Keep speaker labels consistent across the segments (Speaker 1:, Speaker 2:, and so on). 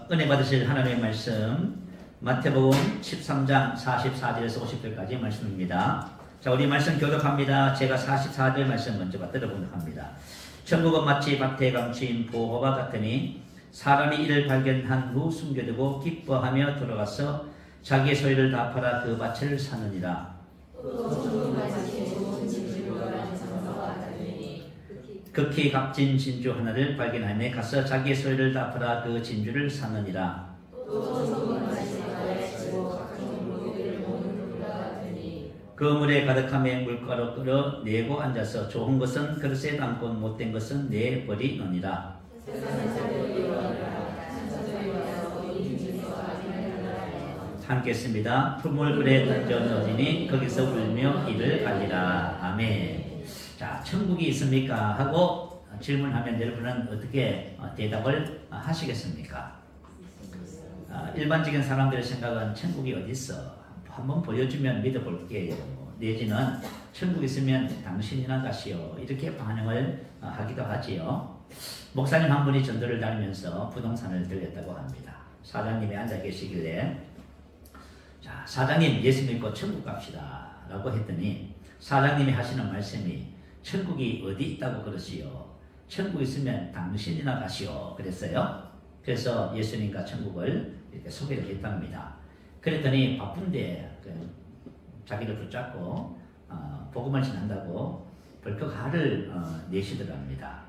Speaker 1: 은혜 받으실 하나님의 말씀 마태복음 13장 44절에서 50절까지 말씀입니다. 자, 우리 말씀 교독합니다. 제가 44절 말씀 먼저 들어보도록 합니다. 천국은 마치 밭에 감추인 보화와 같으니 사람이 이를 발견한 후 숨겨두고 기뻐하며 돌아가서 자기의 소유를 다 팔아 그 밭을 사느니라. 극히 값진 진주 하나를 발견하며 가서 자기의 소유를 다 팔아 그 진주를 사느니라. 그 물에 가득함에 물가로 끌어 내고 앉아서 좋은 것은 그릇에 담고 못된 것은 내버리느니라. 함께 했습니다. 풀물불에 던져 넣으니 거기서 울며 이를 갈리라. 아멘. 자, 천국이 있습니까? 하고 질문하면 여러분은 어떻게 대답을 하시겠습니까? 일반적인 사람들의 생각은 천국이 어디 있어? 한번 보여주면 믿어볼게요. 내지는 천국 있으면 당신이나 가시오. 이렇게 반응을 하기도 하지요. 목사님 한 분이 전도를 다니면서 부동산을 들렸다고 합니다. 사장님이 앉아 계시길래 자, 사장님 예수 믿고 천국 갑시다 라고 했더니 사장님이 하시는 말씀이 천국이 어디 있다고 그러시오. 천국 있으면 당신이나 가시오. 그랬어요. 그래서 예수님과 천국을 이렇게 소개를 했답니다. 그랬더니 바쁜데 자기를 붙잡고 복음을 전한다고 벌컥 화를 내시더랍니다.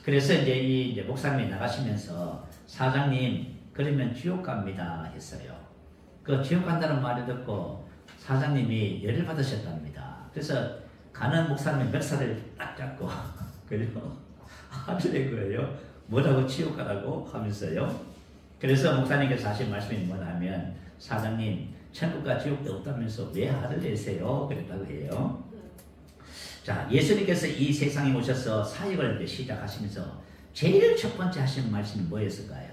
Speaker 1: 그래서 이제 목사님이 나가시면서 사장님 그러면 지옥 갑니다 했어요. 그 지옥 간다는 말을 듣고 사장님이 열을 받으셨답니다. 그래서 가는 목사님의 멱살을 딱 잡고 그리고 화를 낸 거예요. 뭐라고 지옥 가라고 하면서요. 그래서 목사님께서 하신 말씀이 뭐냐면 사장님 천국과 지옥도 없다면서 왜 화를 내세요? 그랬다고 해요. 자, 예수님께서 이 세상에 오셔서 사역을 시작하시면서 제일 첫 번째 하신 말씀이 뭐였을까요?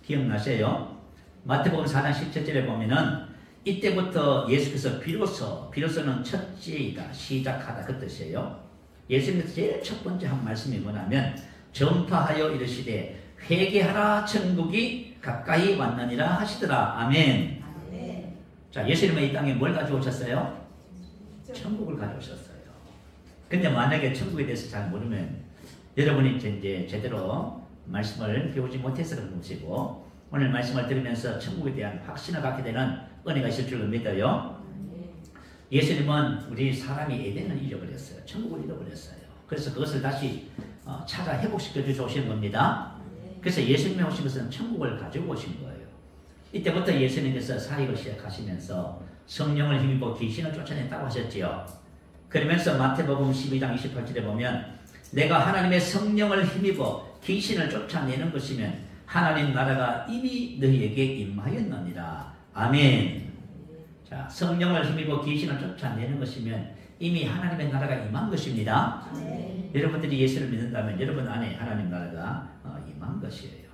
Speaker 1: 기억나세요? 마태복음 4장 17절에 보면은 이때부터 예수께서 비로소는 첫째이다, 시작하다 그 뜻이에요. 예수님께서 제일 첫 번째 한 말씀이 뭐냐면 전파하여 이르시되 회개하라 천국이 가까이 왔느니라 하시더라. 아멘. 아멘. 자, 예수님은 이 땅에 뭘 가져오셨어요? 천국을 가져오셨어요. 근데 만약에 천국에 대해서 잘 모르면 여러분이 이제 제대로 말씀을 배우지 못해서 그런 것이고 오늘 말씀을 들으면서 천국에 대한 확신을 갖게 되는 은혜가 있을 줄로 믿어요. 예수님은 우리 사람이 에덴을 잊어버렸어요. 천국을 잃어버렸어요. 그래서 그것을 다시 찾아 회복시켜 주신 겁니다. 그래서 예수님이 오신 것은 천국을 가지고 오신 거예요. 이때부터 예수님께서 사역을 시작하시면서 성령을 힘입어 귀신을 쫓아냈다고 하셨지요. 그러면서 마태복음 12장 28절에 보면 내가 하나님의 성령을 힘입어 귀신을 쫓아내는 것이면 하나님 나라가 이미 너희에게 임하였느니라. 아멘. 자, 성령을 힘입어 귀신을 쫓아내는 것이면 이미 하나님의 나라가 임한 것입니다. 여러분들이 예수를 믿는다면 여러분 안에 하나님 나라가 임한 것이에요.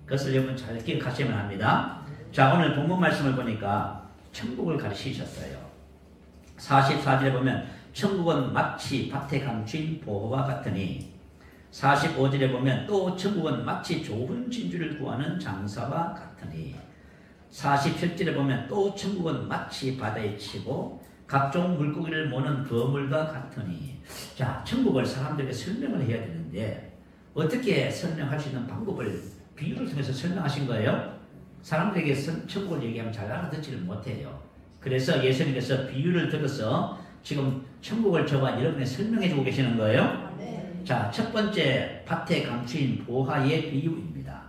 Speaker 1: 그것을 여러분 잘 기억하셔야만 합니다. 자, 오늘 본문 말씀을 보니까 천국을 가르치셨어요. 44절에 보면 천국은 마치 밭에 감춘 보화와 같으니 45절에 보면 또 천국은 마치 좋은 진주를 구하는 장사와 같으니 47절에 보면 또 천국은 마치 바다에 치고 각종 물고기를 모는 그물과 같으니 자, 천국을 사람들에게 설명을 해야 되는데 어떻게 설명할 수 있는 방법을 비유를 통해서 설명하신 거예요? 사람들에게 천국을 얘기하면 잘 알아듣지를 못해요. 그래서 예수님께서 비유를 들어서 지금 천국을 저와 여러분에 설명해 주고 계시는 거예요. 자, 첫 번째 밭에 감추인 보화의 비유입니다.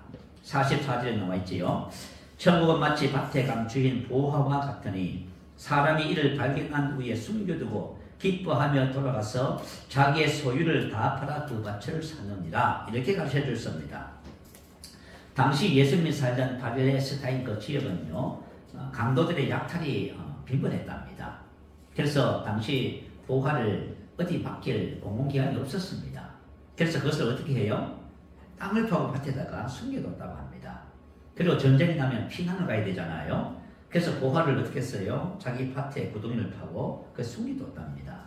Speaker 1: 44절에 나와 있지요. 천국은 마치 밭에 감추인 보화와 같으니 사람이 이를 발견한 후에 숨겨두고 기뻐하며 돌아가서 자기의 소유를 다 팔아 그 밭을 사느니라. 이렇게 가르쳐 주셨습니다. 당시 예수님이 살던 팔레스타인 그 지역은요, 강도들의 약탈이 빈번했답니다. 그래서 당시 보화를 어디 맡길 공공기관이 없었습니다. 그래서 그것을 어떻게 해요? 땅을 파고 밭에다가 숨겨뒀다고 합니다. 그리고 전쟁이 나면 피난을 가야 되잖아요. 그래서 보화를 어떻게 써요? 자기 밭에 구덩이를 파고 그 숨겨뒀답니다.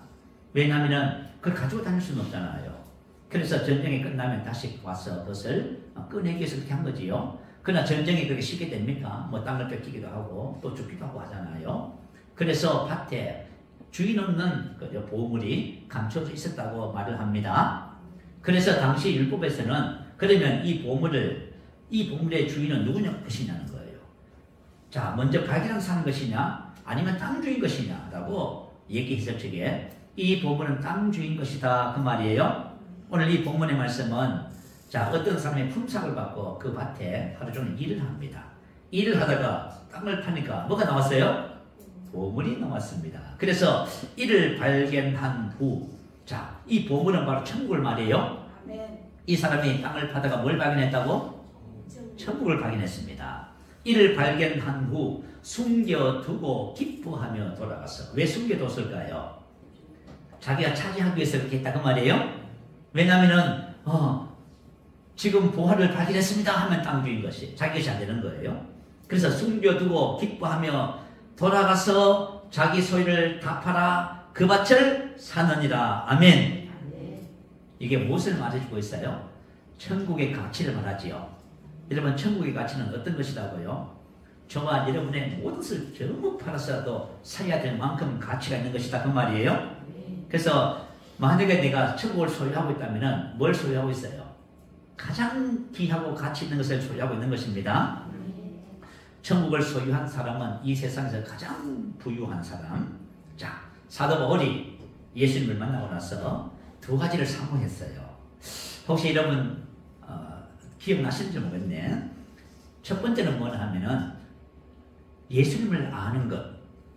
Speaker 1: 왜냐하면 그걸 가지고 다닐 수는 없잖아요. 그래서 전쟁이 끝나면 다시 와서 그것을 꺼내기 위해서 그렇게 한 거지요. 그러나 전쟁이 그렇게 쉽게 됩니까? 뭐 땅을 뺏기기도 하고 또 죽기도 하고 하잖아요. 그래서 밭에 주인 없는 보물이 감춰져 있었다고 말을 합니다. 그래서 당시 율법에서는 그러면 이 보물의 주인은 누구냐 것이냐는 거예요. 자, 먼저 발견한 사는 것이냐 아니면 땅 주인 것이냐라고 얘기했을 적에 이 보물은 땅 주인 것이다 그 말이에요. 오늘 이 본문의 말씀은 자, 어떤 사람이 품삯을 받고 그 밭에 하루 종일 일을 합니다. 일을 하다가 땅을 파니까 뭐가 나왔어요? 보물이 나왔습니다. 그래서 이를 발견한 후, 자, 이 보물은 바로 천국을 말이에요. 이 사람이 땅을 파다가 뭘 발견했다고? 천국을 발견했습니다. 이를 발견한 후 숨겨두고 기뻐하며 돌아갔어. 왜 숨겨뒀을까요? 자기가 차지하기 위해서 그렇게 했다 그 말이에요. 왜냐하면은 지금 보화를 발견했습니다 하면 땅 주인 것이 자기 것이 안 되는 거예요. 그래서 숨겨두고 기뻐하며 돌아가서 자기 소유를 다 팔아 그 밭을 사느니라. 아멘. 이게 무엇을 말해주고 있어요? 천국의 가치를 말하지요. 여러분, 천국의 가치는 어떤 것이라고요? 저와 여러분의 모든 것을 전부 팔아서도 사야 될 만큼 가치가 있는 것이다 그 말이에요. 그래서 만약에 내가 천국을 소유하고 있다면 뭘 소유하고 있어요? 가장 귀하고 가치 있는 것을 소유하고 있는 것입니다. 천국을 소유한 사람은 이 세상에서 가장 부유한 사람. 자, 사도 바울이 예수님을 만나고 나서 두 가지를 사모했어요. 혹시 여러분 기억나시는지 모르겠네. 첫 번째는 뭐냐 하면은 예수님을 아는 것.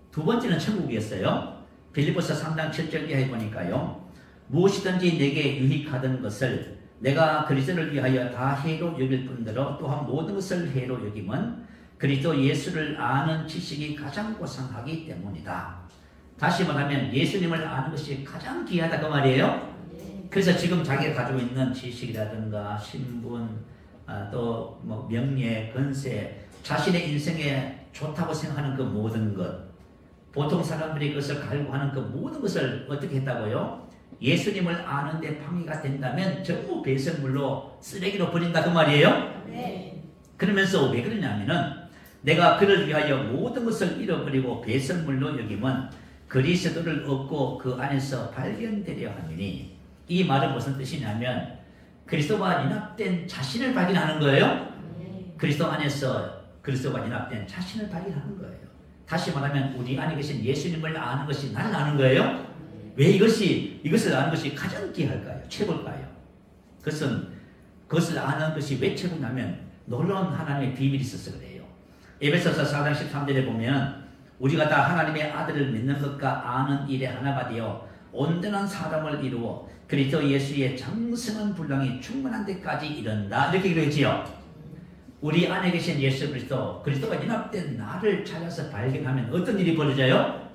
Speaker 1: 두 번째는 천국이었어요. 빌립보서 3장 7절 이하에 보니까요. 무엇이든지 내게 유익하던 것을 내가 그리스도를 위하여 다 해로 여길 뿐더러 또한 모든 것을 해로 여김은 그리스도 예수를 아는 지식이 가장 고상하기 때문이다. 다시 말하면 예수님을 아는 것이 가장 귀하다 그 말이에요. 그래서 지금 자기가 가지고 있는 지식이라든가 신분, 또 뭐 명예, 권세, 자신의 인생에 좋다고 생각하는 그 모든 것, 보통 사람들이 그것을 갈구하는 그 모든 것을 어떻게 했다고요? 예수님을 아는데 방해가 된다면 전부 배설물로 쓰레기로 버린다 그 말이에요. 네. 그러면서 왜 그러냐면은 내가 그를 위하여 모든 것을 잃어버리고 배설물로 여기면 그리스도를 얻고 그 안에서 발견되려 하느니, 이 말은 무슨 뜻이냐면 그리스도와 연합된 자신을 발견하는 거예요. 그리스도 안에서 그리스도와 연합된 자신을 발견하는 거예요. 다시 말하면 우리 안에 계신 예수님을 아는 것이 나를 아는 거예요. 왜 이것을 아는 것이 가장 귀할까요? 최고일까요? 그것을 아는 것이 왜 최고냐면 놀라운 하나님의 비밀이 있어서 그래요. 에베소서 4장 13절에 보면 우리가 다 하나님의 아들을 믿는 것과 아는 일에 하나가 되어 온전한 사람을 이루어 그리스도 예수의 장성한 분량이 충만한 데까지 이른다. 이렇게 기록했지요. 우리 안에 계신 예수 그리스도가 연합된 나를 찾아서 발견하면 어떤 일이 벌어져요?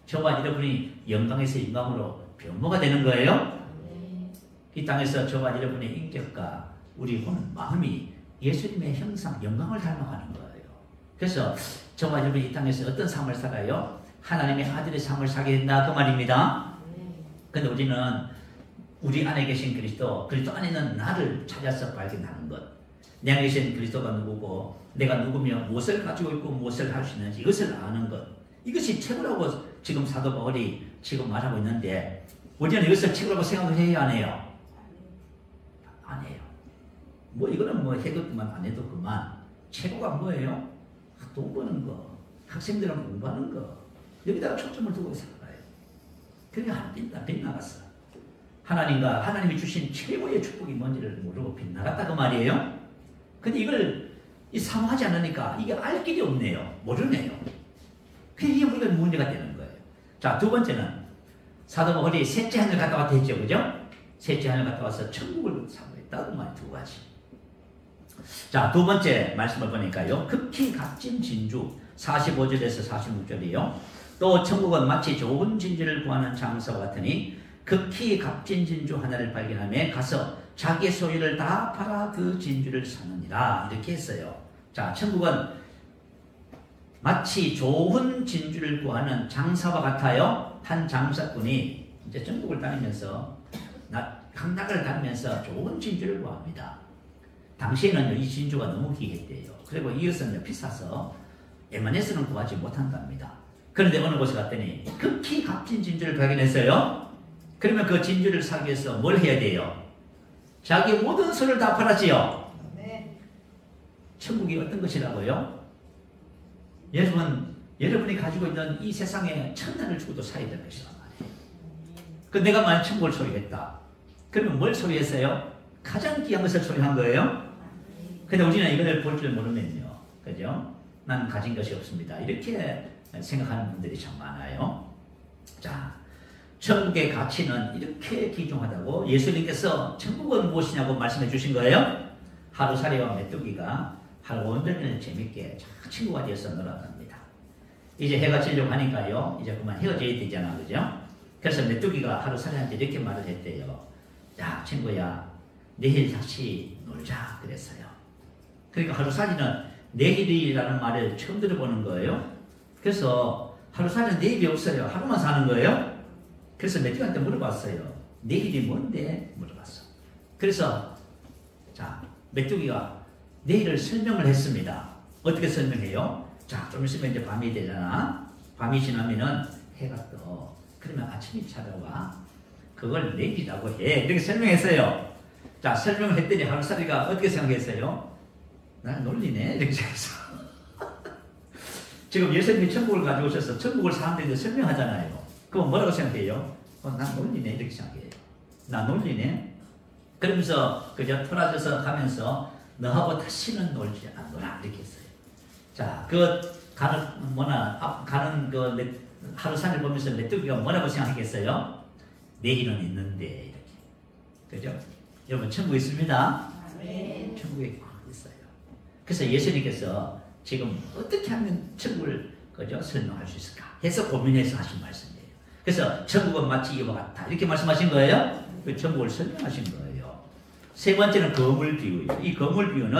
Speaker 1: 저와 여러분이 영광에서 영광으로 변모가 되는 거예요. 이 땅에서 저와 여러분의 인격과 우리 혼 마음이 예수님의 형상, 영광을 닮아가는 거예요. 그래서 저와 여러분이 이 땅에서 어떤 삶을 살아요? 하나님의 아들의 삶을 살게 된다 그 말입니다. 근데 우리는 우리 안에 계신 그리스도 안에 있는 나를 찾아서 발견하는 것. 내 안에 계신 그리스도가 누구고 내가 누구며 무엇을 가지고 있고 무엇을 할 수 있는지 이것을 아는 것. 이것이 최고라고 지금 사도 바울이 지금 말하고 있는데 우리는 이것을 최고라고 생각을 해야 안 해요? 안 해요. 뭐 이거는 뭐 해도 그만 안 해도 그만. 최고가 뭐예요? 돈 버는 거, 학생들은 공부하는 거, 여기다가 초점을 두고 살아요. 그게 안 빗나갔어. 하나님과 하나님이 주신 최고의 축복이 뭔지를 모르고 빗나갔다 그 말이에요. 근데 이걸 사모하지 않으니까 이게 알 길이 없네요. 모르네요. 그게 우리가 문제가 되는 거예요. 자, 두 번째는 사도 바울이 셋째 하늘 갔다 왔다 했죠, 그죠? 셋째 하늘 갔다 와서 천국을 사모했다 그 말 두 가지. 자, 두 번째 말씀을 보니까요. 극히 값진 진주 45절에서 46절이요. 또 천국은 마치 좋은 진주를 구하는 장사와 같으니 극히 값진 진주 하나를 발견하며 가서 자기 소유를 다 팔아 그 진주를 사느니라. 이렇게 했어요. 자, 천국은 마치 좋은 진주를 구하는 장사와 같아요. 한 장사꾼이 이제 전국을 다니면서 각 나라를 다니면서 좋은 진주를 구합니다. 당시에는 이 진주가 너무 귀했대요. 그리고 이것은 비싸서 웬만해서는 구하지 못한답니다. 그런데 어느 곳에 갔더니 극히 값진 진주를 발견했어요. 그러면 그 진주를 사기 위해서 뭘 해야 돼요? 자기 모든 손을 다 팔았지요.
Speaker 2: 네.
Speaker 1: 천국이 어떤 것이라고요? 여러분이 가지고 있는 이 세상에 천단을 주고도 사야 될 것이란 말이에요. 그 내가 만약 천국을 소유했다. 그러면 뭘 소유했어요? 가장 귀한 것을 소유한 거예요. 근데 우리는 이걸 볼 줄 모르면요. 그죠? 난 가진 것이 없습니다. 이렇게 생각하는 분들이 참 많아요. 자, 천국의 가치는 이렇게 귀중하다고 예수님께서 천국은 무엇이냐고 말씀해 주신 거예요. 하루살이와 메뚜기가 하루 온종일 재밌게 친구가 되어서 놀았답니다. 이제 해가 지려고 하니까요. 이제 그만 헤어져야 되잖아. 그죠? 그래서 메뚜기가 하루살이한테 이렇게 말을 했대요. 야, 친구야, 내일 다시 놀자. 그랬어요. 그러니까 하루살이는 내일이라는 말을 처음 들어보는 거예요. 그래서 하루살이는 내일이 없어요. 하루만 사는 거예요. 그래서 메뚜기한테 물어봤어요. 내일이 뭔데? 물어봤어. 그래서 자, 메뚜기가 내일을 설명을 했습니다. 어떻게 설명해요? 자, 좀 있으면 이제 밤이 되잖아. 밤이 지나면은 해가 떠. 그러면 아침이 찾아와. 그걸 내일이라고 해. 이렇게 설명했어요. 자, 설명을 했더니 하루살이가 어떻게 생각했어요? 날 놀리네. 이렇게 생각했어. 지금 예수님이 천국을 가지고 오셔서 천국을 사람들이 설명하잖아요. 그럼 뭐라고 생각해요? 난 놀리네. 이렇게 생각해요. 난 놀리네. 그러면서 그저 토라져서 가면서 너하고 다시는 놀지 않노라. 이렇게 했어요. 자, 가는 그 하루살이를 보면서 메뚜기가 뭐라고 생각했겠어요? 내일은 있는데. 이렇게. 그죠? 여러분, 천국에 있습니다.
Speaker 2: 네.
Speaker 1: 천국에 있어요. 그래서 예수님께서 지금 어떻게 하면 천국을 그죠? 설명할 수 있을까 해서 고민해서 하신 말씀이에요. 그래서 천국은 마치 이와 같다 이렇게 말씀하신 거예요. 그 천국을 설명하신 거예요. 세 번째는 거물 비유예요. 이 거물 비유는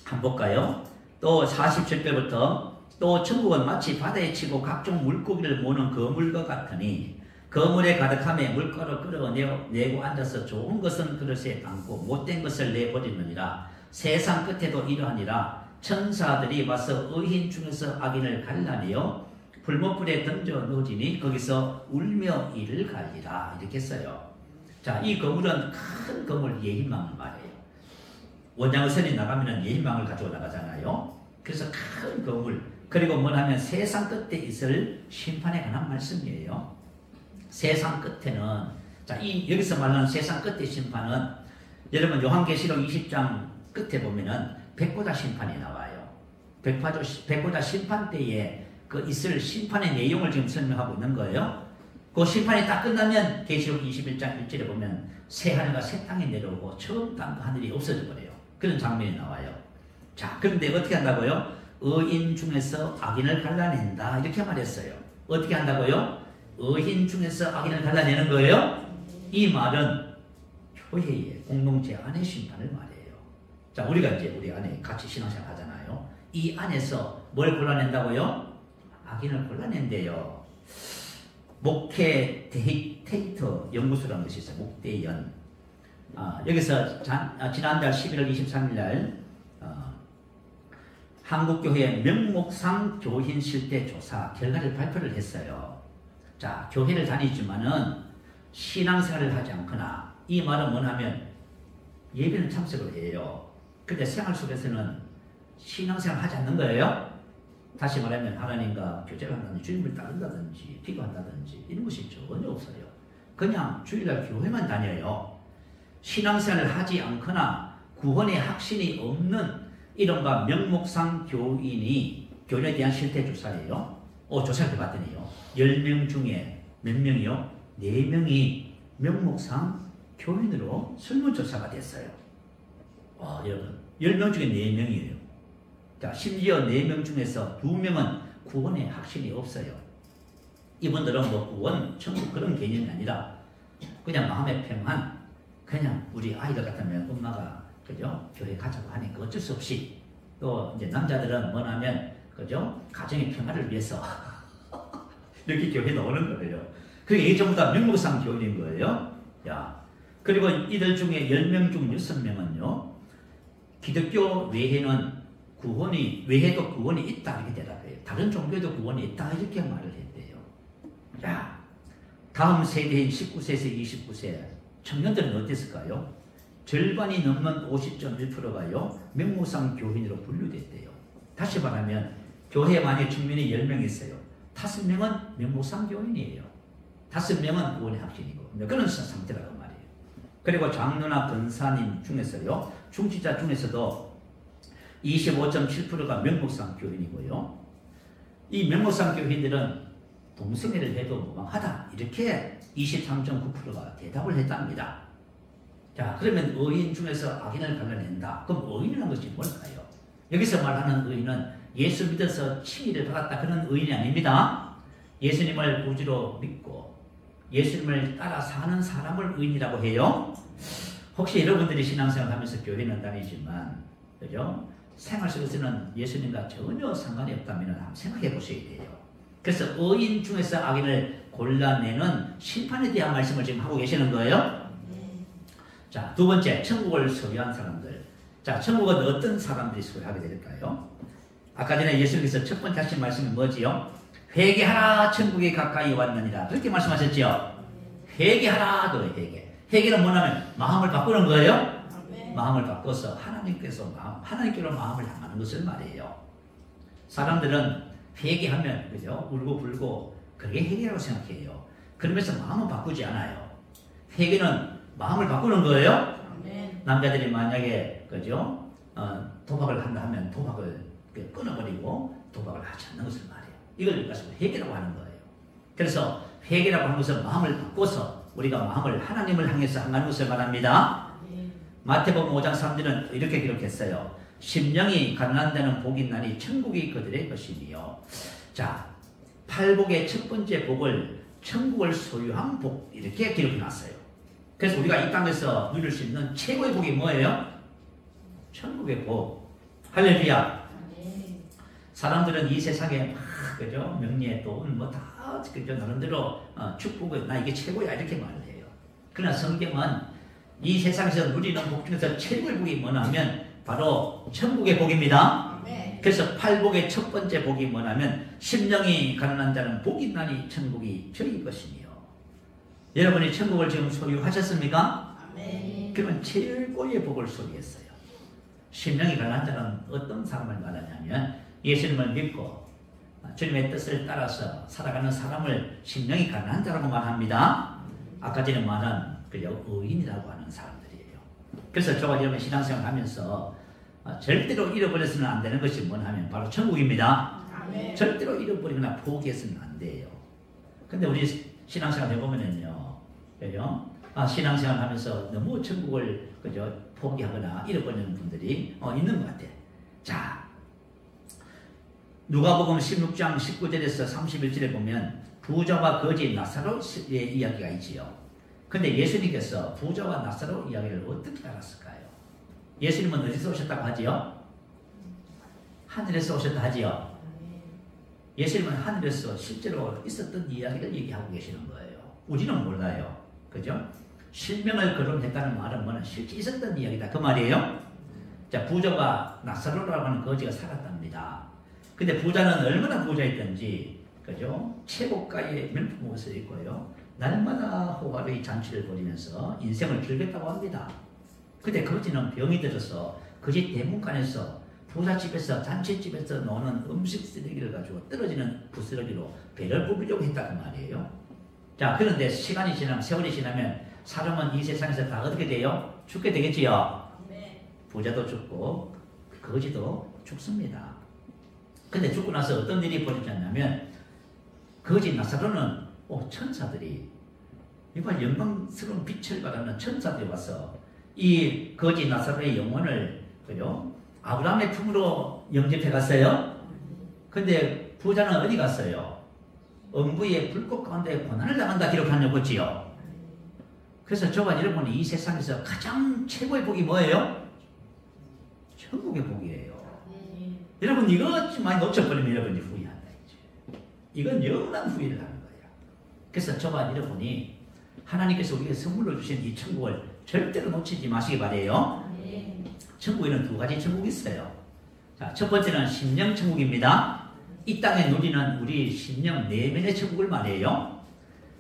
Speaker 1: 한번 볼까요? 또 47절부터 또 천국은 마치 바다에 치고 각종 물고기를 모으는 거물과 같으니 거물에 가득함에 물가로 끌어내고 앉아서 좋은 것은 그릇에 담고 못된 것을 내버리느니라. 세상 끝에도 이러하니라. 천사들이 와서 의인 중에서 악인을 갈라내어 불못불에 던져 넣어지니 거기서 울며 이를 갈리라. 이렇게 했어요. 자, 이 거물은 큰 거물 예희망을 말해요. 원장의선이 나가면 예희망을 가지고 나가잖아요. 그래서 큰 거물. 그리고 뭐냐면 세상 끝에 있을 심판에 관한 말씀이에요. 세상 끝에는 자, 여기서 말하는 세상 끝의 심판은 여러분 요한계시록 20장 끝에 보면은 백보자 심판이 나와요. 백보자 심판 때에 그 있을 심판의 내용을 지금 설명하고 있는 거예요. 그 심판이 딱 끝나면 계시록 21장 1절에 보면 새 하늘과 새 땅이 내려오고 처음 땅과 하늘이 없어져 버려요. 그런 장면이 나와요. 자, 그런데 어떻게 한다고요? 의인 중에서 악인을 갈라낸다 이렇게 말했어요. 어떻게 한다고요? 의인 중에서 악인을 갈라내는 거예요. 이 말은 교회의 공동체 안의 심판을 말해요. 자, 우리가 이제 우리 안에 같이 신앙생활 하잖아요. 이 안에서 뭘 골라낸다고요? 악인을 골라낸대요. 목회 데이터 연구소라는 것이 있어요. 목대연. 여기서 지난달 11월 23일 날 한국교회 명목상 교인 실태 조사 결과를 발표를 했어요. 자, 교회를 다니지만은 신앙생활을 하지 않거나 이 말은 뭐냐면 예배는 참석을 해요. 근데 생활 속에서는 신앙생활을 하지 않는 거예요. 다시 말하면 하나님과 교제를 한다든지 주님을 따른다든지 기도한다든지 이런 것이 전혀 없어요. 그냥 주일날 교회만 다녀요. 신앙생활을 하지 않거나 구원의 확신이 없는 이른바 명목상 교인에 대한 실태 조사예요. 조사를 해봤더니요. 10명 중에 몇 명이요? 4명이 명목상 교인으로 설문조사가 됐어요. 여러분 10명 중에 4명이에요. 자, 심지어 4명 중에서 2명은 구원의 확신이 없어요. 이분들은 뭐 구원, 천국 그런 개념이 아니라 그냥 마음의 평안, 그냥 우리 아이들 같으면 엄마가 그죠? 교회 가자고 하니까 어쩔 수 없이 또 이제 남자들은 뭐냐면 그죠? 가정의 평화를 위해서 이렇게 교회에 오는 거예요. 그게 이게 전부 다 명목상 교인인 거예요. 야, 그리고 이들 중에 10명 중 6명은요 기독교 외에도 구원이 있다 이렇게 대답해요. 다른 종교에도 구원이 있다 이렇게 말을 했대요. 자, 다음 세대인 19세에서 29세 청년들은 어땠을까요? 절반이 넘는 50.1%가요 명무상 교인으로 분류됐대요. 다시 말하면 교회에 만약 청년이 10명 있어요. 5명은 명무상 교인이에요. 5명은 구원의 확신이고 그런 상태라고 말이에요. 그리고 장로나 권사님 중에서요, 중지자 중에서도 25.7%가 명목상 교인이고요. 이 명목상 교인들은 동성애를 해도 무방하다 이렇게 23.9%가 대답을 했답니다. 자, 그러면 의인 중에서 악인을 갈라낸다. 그럼 의인이라는 것이 뭘까요? 여기서 말하는 의인은 예수 믿어서 칭의를 받았다 그런 의인이 아닙니다. 예수님을 구주로 믿고 예수님을 따라 사는 사람을 의인이라고 해요. 혹시 여러분들이 신앙생활 하면서 교회는 다니지만 그죠? 생활 속에서는 예수님과 전혀 상관이 없다면 한번 생각해 보셔야 돼요. 그래서 의인 중에서 악인을 골라내는 심판에 대한 말씀을 지금 하고 계시는 거예요. 자, 두 번째, 천국을 소유한 사람들. 자, 천국은 어떤 사람들이 소유하게 될까요? 아까 전에 예수님께서 첫 번째 하신 말씀이 뭐지요? 회개하라, 천국이 가까이 왔느니라. 그렇게 말씀하셨죠? 회개하라, 그 회개. 회개는 뭐냐면 마음을 바꾸는 거예요. 마음을 바꿔서 하나님께로 마음을 향하는 것을 말해요. 사람들은 회개하면 그죠? 울고 불고 그게 회개라고 생각해요. 그러면서 마음은 바꾸지 않아요. 회개는 마음을 바꾸는 거예요. 남자들이 만약에 그죠? 도박을 한다 하면 도박을 끊어버리고 도박을 하지 않는 것을 말해요. 이걸 가지고 회개라고 하는 거예요. 그래서 회개라고 하는 것은 마음을 바꿔서 우리가 마음을 하나님을 향해서 향하는 것을 말합니다. 마태복음 5장 3절은 이렇게 기록했어요. 심령이 가난한 데는 복이 있나니 천국이 그들의 것이니요. 자, 팔복의 첫 번째 복을 천국을 소유한 복 이렇게 기록해놨어요. 그래서 우리가 이 땅에서 누릴 수 있는 최고의 복이 뭐예요? 천국의 복. 할렐루야. 사람들은 이 세상에 막 그죠? 명예 돈 뭐 다 그죠? 나름대로 축복을 나 이게 최고야 이렇게 말을 해요. 그러나 성경은 이 세상에서 누리는 복 중에서 최고의 복이 뭐냐면 바로 천국의 복입니다. 그래서 팔복의 첫 번째 복이 뭐냐면 심령이 가난한 자는 복이 있나니 천국이 저희 것이니요. 여러분이 천국을 지금 소유하셨습니까? 그러면 최고의 복을 소유했어요. 심령이 가난한 자는 어떤 사람을 말하냐면 예수님을 믿고 주님의 뜻을 따라서 살아가는 사람을 심령이 가난한 자라고 말합니다. 아까 전에 말한 의인이라고 하는 사람들이에요. 그래서 저와 여러분 신앙생활 하면서 절대로 잃어버려서는 안 되는 것이 뭐냐면 바로 천국입니다. 절대로 잃어버리거나 포기해서는 안 돼요. 근데 우리 신앙생활 해보면은요, 그죠? 신앙생활 하면서 너무 천국을 그죠? 포기하거나 잃어버리는 분들이 있는 것 같아요. 자, 누가복음 16장 19절에서 31절에 보면 부자와 거지 나사로의 이야기가 있지요. 근데 예수님께서 부자와 나사로 이야기를 어떻게 알았을까요? 예수님은 어디서 오셨다고 하지요? 하늘에서 오셨다 하지요. 예수님은 하늘에서 실제로 있었던 이야기를 얘기하고 계시는 거예요. 우리는 몰라요. 그죠? 실명을 거론했다는 말은 뭐냐? 실제 있었던 이야기다. 그 말이에요. 자, 부자가 나사로라고 하는 거지가 살았답니다. 근데 부자는 얼마나 부자였던지, 그죠? 최고가의 명품 옷을 입고요. 날마다 호화로이 잔치를 벌이면서 인생을 즐겼다고 합니다. 근데 거지는 병이 들어서 거지 대문간에서 부잣집에서 잔치집에서 노는 음식 쓰레기를 가지고 떨어지는 부스러기로 배를 부비려고 했다는 말이에요. 자, 그런데 시간이 지나면 세월이 지나면 사람은 이 세상에서 다 어떻게 돼요? 죽게 되겠지요. 부자도 죽고 거지도 죽습니다. 근데 죽고 나서 어떤 일이 벌어졌냐면 거지 나사로는 천사들이 이번 영광스러운 빛을 발하는 천사들이 와서 이 거지 나사로의 영혼을 그죠? 아브라함의 품으로 영접해 갔어요. 근데 부자는 어디 갔어요? 음부의 불꽃 가운데 고난을 당한다 기록하는 거지요. 그래서 저와 여러분이 이 세상에서 가장 최고의 복이 뭐예요? 천국의 복이에요. 여러분 이거 많이 놓쳐버리면 여러분이 후회한다. 이건 영원한 후회를 하는 거예요. 그래서 저와 여러분이 하나님께서 우리에게 선물로 주신 이 천국을 절대로 놓치지 마시기 바래요. 천국에는 두 가지 천국이 있어요. 자, 첫 번째는 심령 천국입니다. 이 땅에 누리는 우리 심령 내면의 천국을 말해요.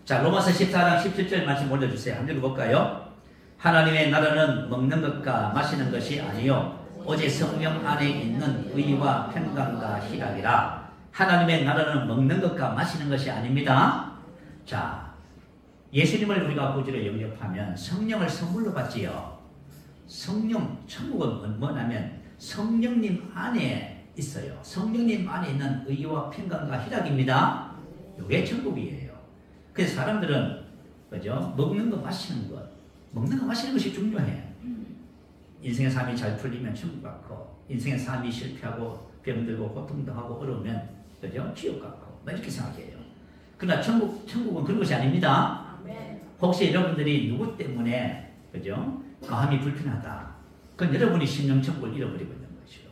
Speaker 1: 자, 로마서 14장 17절 말씀 올려주세요. 한번 읽어볼까요? 하나님의 나라는 먹는 것과 마시는 것이 아니요 오직 성령 안에 있는 의와 평강과 희락이라. 하나님의 나라는 먹는 것과 마시는 것이 아닙니다. 자, 예수님을 우리가 구주로 영접하면 성령을 선물로 받지요. 성령, 천국은 뭐냐면 성령님 안에 있어요. 성령님 안에 있는 의와 평강과 희락입니다. 이게 천국이에요. 그래서 사람들은 그죠? 먹는 거 마시는 것, 먹는 거 마시는 것이 중요해. 인생의 삶이 잘 풀리면 천국 같고, 인생의 삶이 실패하고 병들고 고통도 하고 어려우면 그죠? 지옥 같고 이렇게 생각해요. 그러나 천국은 그런 것이 아닙니다. 혹시 여러분들이 누구 때문에 그죠? 마음이 불편하다. 그건 여러분이 심령천국을 잃어버리고 있는 것이요.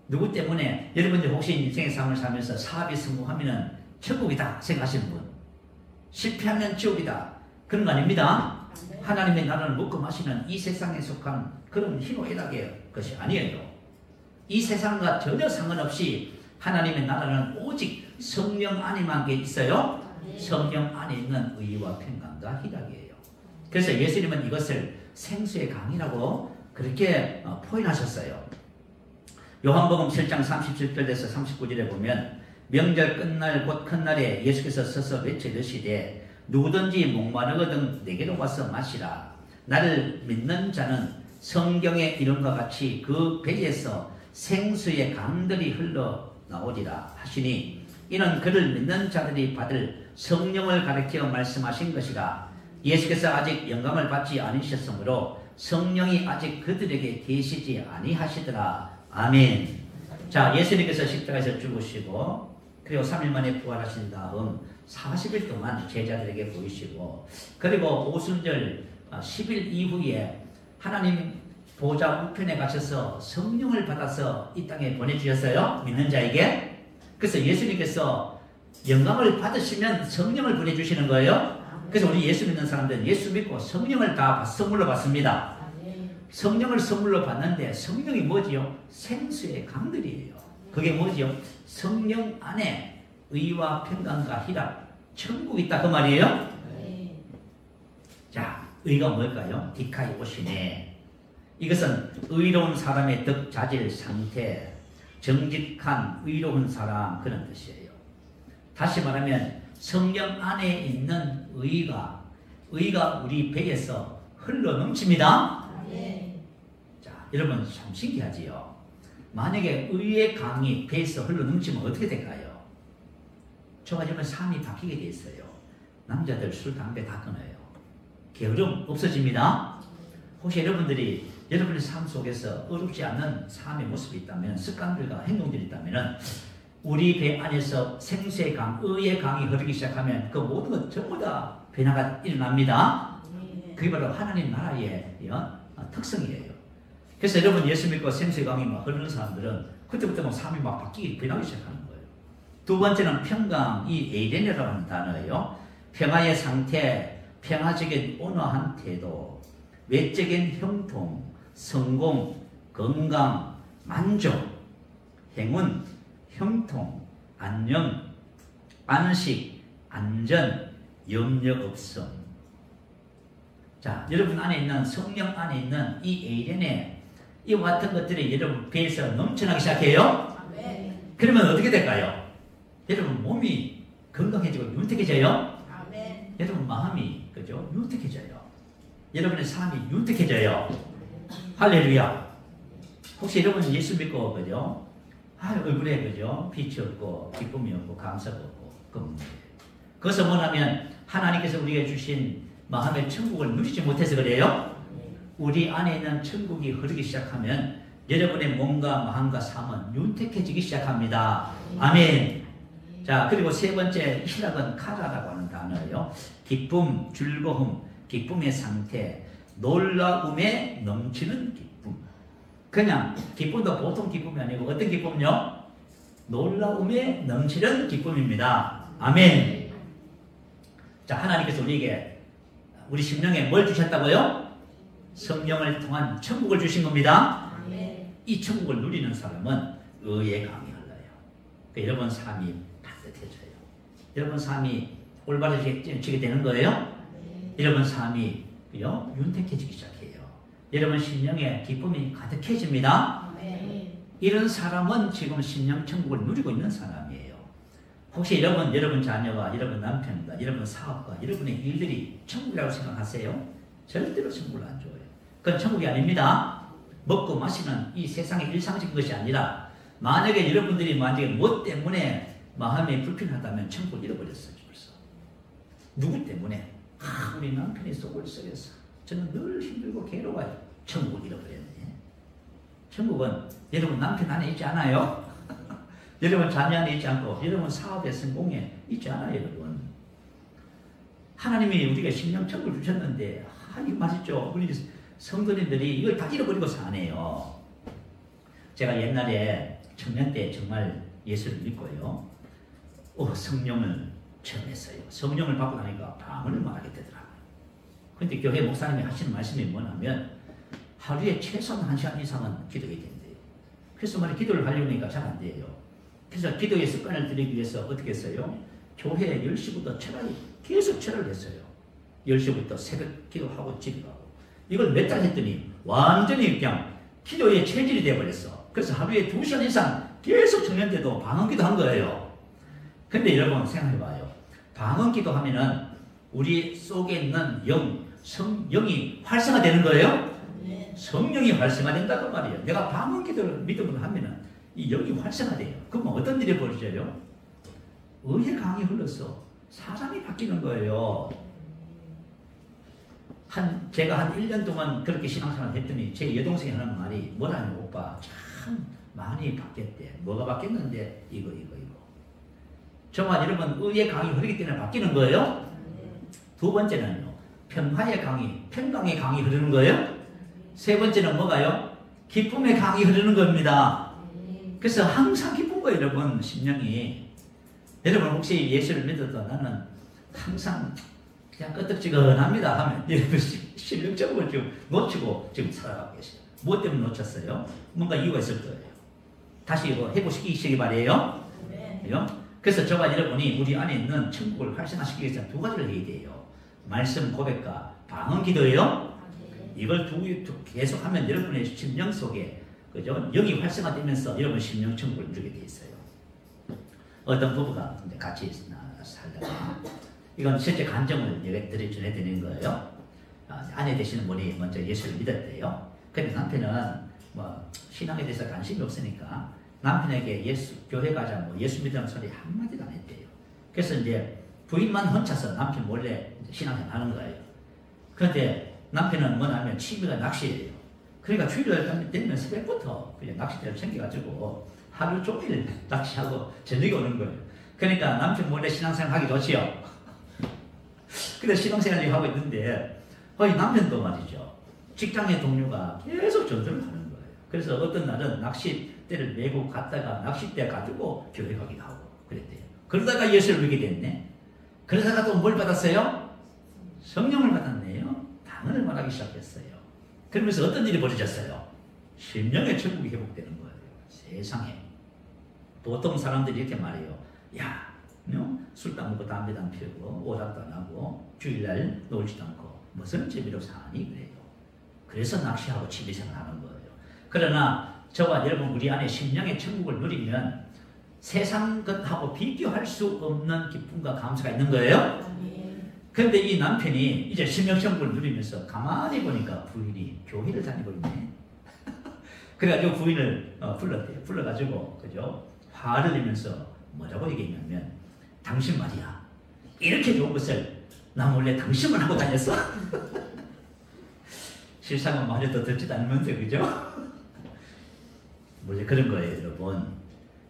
Speaker 1: 누구 때문에 여러분들 혹시 인생의 삶을 살면서 사업이 성공하면 천국이다 생각하시는 분, 실패하면 지옥이다 그런 거 아닙니다. 하나님의 나라를 먹고 마시는 이 세상에 속한 그런 희노애락의 것이 아니에요. 이 세상과 전혀 상관없이 하나님의 나라는 오직 성령 안에만 있어요. 성령 안에 있는 의와 평강과 희락이에요. 그래서 예수님은 이것을 생수의 강이라고 그렇게 표현하셨어요. 요한복음 7장 37절에서 39절에 보면 명절 끝날 곧 큰날에 예수께서 서서 외치시되 누구든지 목마르거든 내게로 와서 마시라. 나를 믿는 자는 성경에 이룬 것 같이 그 배에서 생수의 강들이 흘러나오리라 하시니 이는 그를 믿는 자들이 받을 성령을 가리켜 말씀하신 것이라. 예수께서 아직 영감을 받지 않으셨으므로 성령이 아직 그들에게 계시지 아니하시더라. 아멘. 자, 예수님께서 십자가에서 죽으시고 그리고 3일 만에 부활하신 다음 40일 동안 제자들에게 보이시고 그리고 오순절 10일 이후에 하나님 보좌 우편에 가셔서 성령을 받아서 이 땅에 보내주셨어요. 믿는 자에게. 그래서 예수님께서 영감을 받으시면 성령을 보내주시는 거예요. 그래서 우리 예수 믿는 사람들은 예수 믿고 성령을 다 선물로 받습니다. 성령을 선물로 받는데 성령이 뭐지요? 생수의 강들이에요. 그게 뭐지요? 성령 안에 의와 평강과 희락, 천국이 있다 그 말이에요. 자, 의가 뭘까요? 디카이 오시네. 이것은 의로운 사람의 덕자질 상태, 정직한 의로운 사람 그런 뜻이에요. 다시 말하면 성령 안에 있는 의가 우리 배에서 흘러 넘칩니다. 자, 여러분 참 신기하지요. 만약에 의의 강이 배에서 흘러 넘치면 어떻게 될까요? 좋아지면 삶이 바뀌게 돼 있어요. 남자들 술, 담배 다 끊어요. 게으름 없어집니다. 혹시 여러분들이 여러분의 삶 속에서 어렵지 않은 삶의 모습이 있다면, 습관들과 행동들이 있다면 우리 배 안에서 생수의 강, 의의 강이 흐르기 시작하면 그 모든 것 전부 다 변화가 일어납니다. 그게 바로 하나님 나라의 특성이에요. 그래서 여러분 예수 믿고 생수의 강이 막 흐르는 사람들은 그때부터 막 삶이 막 바뀌기, 변하기 시작하는 거예요. 두 번째는 평강, 이 에이덴이라고 하는 단어예요. 평화의 상태, 평화적인 온화한 태도, 외적인 형통, 성공, 건강, 만족, 행운, 형통, 안녕, 안식, 안전, 염려 없음. 자, 여러분 안에 있는 성령 안에 있는 이 에이덴에 이와 같은 것들이 여러분 배에서 넘쳐나기 시작해요. 그러면 어떻게 될까요? 여러분 몸이 건강해지고 윤택해져요. 여러분 마음이 그죠? 윤택해져요. 여러분의 삶이 윤택해져요. 할렐루야. 혹시 여러분 예수 믿고 그죠? 얼굴에 그죠? 빛이 없고 기쁨이 없고 감사가 없고 그것은 뭐냐면 하나님께서 우리에게 주신 마음의 천국을 누리지 못해서 그래요. 우리 안에 있는 천국이 흐르기 시작하면 여러분의 몸과 마음과 삶은 윤택해지기 시작합니다. 아멘. 자, 그리고 세 번째 희락은 카라라고 하는 단어예요. 기쁨, 즐거움, 기쁨의 상태, 놀라움에 넘치는 기쁨. 그냥 기쁨도 보통 기쁨이 아니고 어떤 기쁨요? 놀라움에 넘치는 기쁨입니다. 아멘. 자, 하나님께서 우리에게 우리 심령에 뭘 주셨다고요? 성령을 통한 천국을 주신 겁니다. 이 천국을 누리는 사람은 의의 강이 흘러요. 그러니까 여러분 삶이 따뜻해져요. 여러분 삶이 올바르게 되는 거예요. 여러분 삶이 윤택해지기 시작해요. 여러분 심령에 기쁨이 가득해집니다. 이런 사람은 지금 심령 천국을 누리고 있는 사람이에요. 혹시 여러분 자녀가, 여러분 남편과, 여러분 사업과, 여러분의 일들이 천국이라고 생각하세요? 절대로 천국을 안 줘요. 그건 천국이 아닙니다. 먹고 마시는 이 세상의 일상적인 것이 아니라 만약에 여러분들이 뭐 때문에 마음이 불편하다면 천국을 잃어버렸어요. 벌써. 누구 때문에? 우리 남편이 속을 썩였어. 저는 늘 힘들고 괴로워요. 천국을 잃어버렸네. 천국은 여러분 남편 안에 있지 않아요? 여러분 자녀 안에 있지 않고 여러분 사업의 성공에 있지 않아요. 여러분. 하나님이 우리가 심령 천국을 주셨는데 이거 맛있죠? 우리 성도님들이 이걸 다 잃어버리고 사네요. 제가 옛날에 청년 때 정말 예수를 믿고요. 성령을 체험했어요. 성령을 받고 나니까 방언을 말하게 되더라고요. 그런데 교회 목사님이 하시는 말씀이 뭐냐면 하루에 최소한 1시간 이상은 기도해야 된대요. 그래서 말이 기도를 하려니까 잘 안 돼요. 그래서 기도의 습관을 들이기 위해서 어떻게 했어요? 교회 10시부터 계속 철을 했어요. 10시부터 새벽 기도하고 집에 가고. 이걸 몇 달 했더니 완전히 그냥 기도의 체질이 되어버렸어. 그래서 하루에 2시간 이상 계속 청년때도 방언기도 한 거예요. 근데 여러분 생각해봐요. 방언기도 하면은 우리 속에 있는 영이 활성화되는 거예요? 성령이 활성화된다고 말이에요. 내가 방언기도를 믿음으로 하면은 이 영이 활성화돼요. 그러면 어떤 일이 벌어져요? 의의 강이 흘러서 사람이 바뀌는 거예요. 제가 한 1년 동안 그렇게 신앙생활을 했더니 제 여동생이 하는 말이 뭐라냐, 오빠 참 많이 바뀌었대. 뭐가 바뀌었는데 이거. 정말 여러분 의의 강이 흐르기 때문에 바뀌는 거예요. 두 번째는요, 평화의 강이, 평강의 강이 흐르는 거예요. 세 번째는 뭐가요? 기쁨의 강이 흐르는 겁니다. 그래서 항상 기쁜 거예요, 여러분. 심령이. 여러분 혹시 예수를 믿어도 나는 항상 그냥 끄떡지근합니다 하면 여러분 심령적으로 지금 놓치고 지금 살아가고 계세요. 무엇 때문에 놓쳤어요? 뭔가 이유가 있을 거예요. 다시 이거 회복시키기 바래요. 그래서 저와 여러분이 우리 안에 있는 천국을 활성화시키기 위해서 두 가지를 해야 돼요. 말씀 고백과 방언 기도예요. 이걸 계속하면 여러분의 심령 속에 그죠? 영이 활성화되면서 여러분 심령 천국을 누리게 돼 있어요. 어떤 부부가 같이 살다가 이건 실제 간증을 전해드리는 거예요. 아내 되시는 분이 먼저 예수를 믿었대요. 근데 남편은 신앙에 대해서 관심이 없으니까 남편에게 교회 가자, 예수 믿으라는 소리 한마디도 안 했대요. 그래서 이제 부인만 혼자서 남편 몰래 신앙생활 하는 거예요. 그런데 남편은 뭐냐면 취미가 낚시예요. 그러니까 주일날 되면 새벽부터 그냥 낚싯대를 챙겨가지고 하루 종일 낚시하고 저녁에 오는 거예요. 그러니까 남편 몰래 신앙생활 하기 좋지요. 근데 신앙생활을 하고 있는데 남편도 말이죠. 직장의 동료가 계속 전도를 하는 거예요. 그래서 어떤 날은 낚싯대를 메고 갔다가 낚싯대 가지고 교회 가기도 하고 그랬대요. 그러다가 예수를 믿게 됐네. 그러다가 또 뭘 받았어요? 성령을 받았네요. 방언을 말하기 시작했어요. 그러면서 어떤 일이 벌어졌어요? 심령의 천국이 회복되는 거예요. 세상에. 보통 사람들이 이렇게 말해요. 야, 술도 안 먹고 담배도 안 피우고 오락도 안 하고 주일날 놀지도 않고 무슨 재미로 사니 그래요. 그래서 낚시하고 취미생활 하는 거예요. 그러나 저와 여러분 우리 안에 심령의 천국을 누리면 세상 것하고 비교할 수 없는 기쁨과 감사가 있는 거예요. 그런데 이 남편이 이제 심령 천국을 누리면서 가만히 보니까 부인이 교회를 다니고 있네. 그래가지고 부인을 불렀대요. 불러가지고 그죠? 화를 내면서 뭐라고 얘기했냐면 당신 말이야 이렇게 좋은 것을 나 몰래 당신만 하고 다녔어? 실상은 말해도 듣지도 않으면서 그죠? 원래 그런 거예요. 여러분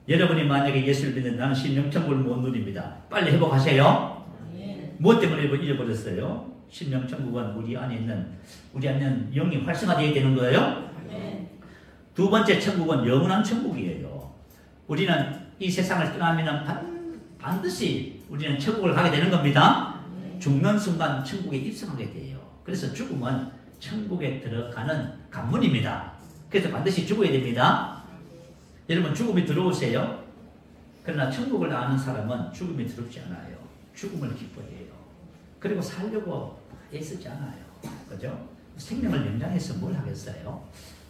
Speaker 1: 여러분이 만약에 예수를 믿는 나는 심령천국을 못 누립니다. 빨리 회복하세요. 무엇 때문에 잃어버렸어요? 심령천국은 우리 안에 있는 영이 활성화되어야 되는 거예요. 두 번째 천국은 영원한 천국이에요. 우리는 이 세상을 떠나면 반드시 우리는 천국을 가게 되는 겁니다. 죽는 순간 천국에 입성하게 돼요. 그래서 죽음은 천국에 들어가는 관문입니다. 그래서 반드시 죽어야 됩니다. 여러분 죽음이 들어오세요. 그러나 천국을 아는 사람은 죽음이 두렵지 않아요. 죽음을 기뻐해요. 그리고 살려고 애쓰지 않아요. 그죠? 생명을 연장해서 뭘 하겠어요?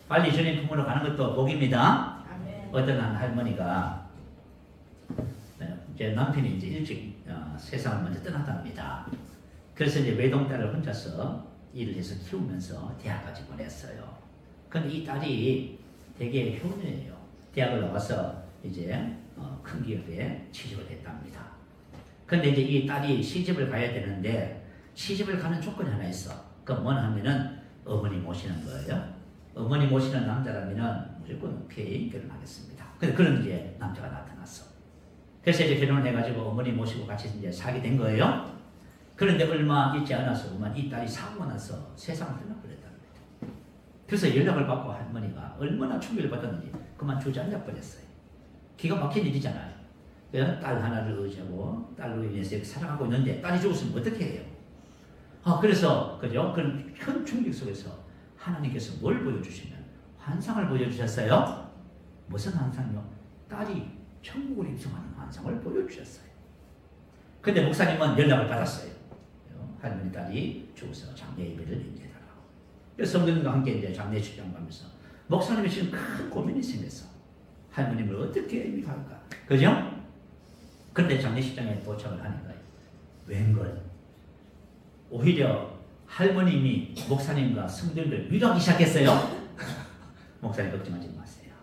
Speaker 1: 빨리 주님 품으로 가는 것도 복입니다. 어떤 한 할머니가 제 남편이 이제 일찍 세상을 먼저 떠났답니다. 그래서 이제 외동딸을 혼자서 일을 해서 키우면서 대학까지 보냈어요. 근데 이 딸이 되게 효녀예요. 대학을 나와서 이제 큰 기업에 취직을 했답니다. 근데 이제 이 딸이 시집을 가야 되는데 시집을 가는 조건이 하나 있어. 그건 뭐냐 하면은 어머니 모시는 거예요. 어머니 모시는 남자라면은 무조건 피해 결혼하겠습니다. 근데 그런 이제 남자가 나타났어. 그래서 이제 결혼을 해가지고 어머니 모시고 같이 이제 살게 된 거예요. 그런데 얼마 있지 않아서 이 딸이 사고가 나서 세상을 떠나버렸답니다. 그래서 연락을 받고 할머니가 얼마나 충격을 받았는지 그만 주저앉아 버렸어요. 기가 막힌 일이잖아요. 딸 하나를 의지하고 딸로 인해서 이렇게 살아가고 있는데 딸이 죽었으면 어떻게 해요? 그래서 그죠? 그런 큰 충격 속에서 하나님께서 뭘 보여주시면 환상을 보여주셨어요. 무슨 환상이요? 딸이 천국을 입성하는 환상을 보여주셨어요. 근데 목사님은 연락을 받았어요. 할머니 딸이 죽어서 장례 예배를 인계해달라고. 그래서 성도님과 함께 이제 장례 출장 가면서 목사님이 지금 큰 고민이 생겼어. 할머님을 어떻게 임익할까? 그죠? 그런데 장례식장에 도착을 하니까 웬걸 오히려 할머님이 목사님과 성도님을 위로하기 시작했어요. 목사님 걱정하지 마세요.